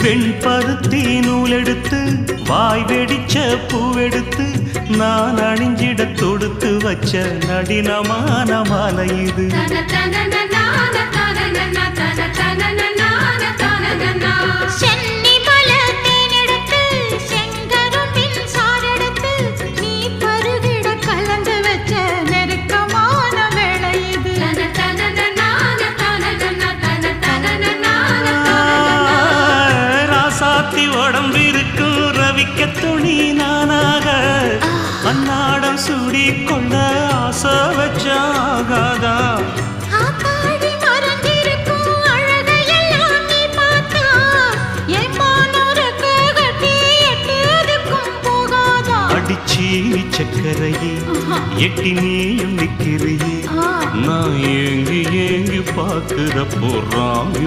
வெண்பருத்தி நூலெடுத்து வாய் வெடிச்ச பூவெடுத்து நான் அணிஞ்சிட தொடுத்து வச்ச நடினமான மாலை இது. உடம்பிருக்கும் ரவிக்க துணி நானாக அன்னாடம் சூடி கொண்ட ஆசை வச்சாகாதா. அடிச்சீனி சக்கரையே எட்டி நீயும் நிக்கிறையே நான் ஏங்கி ஏங்கி பார்க்கிற போறாங்க.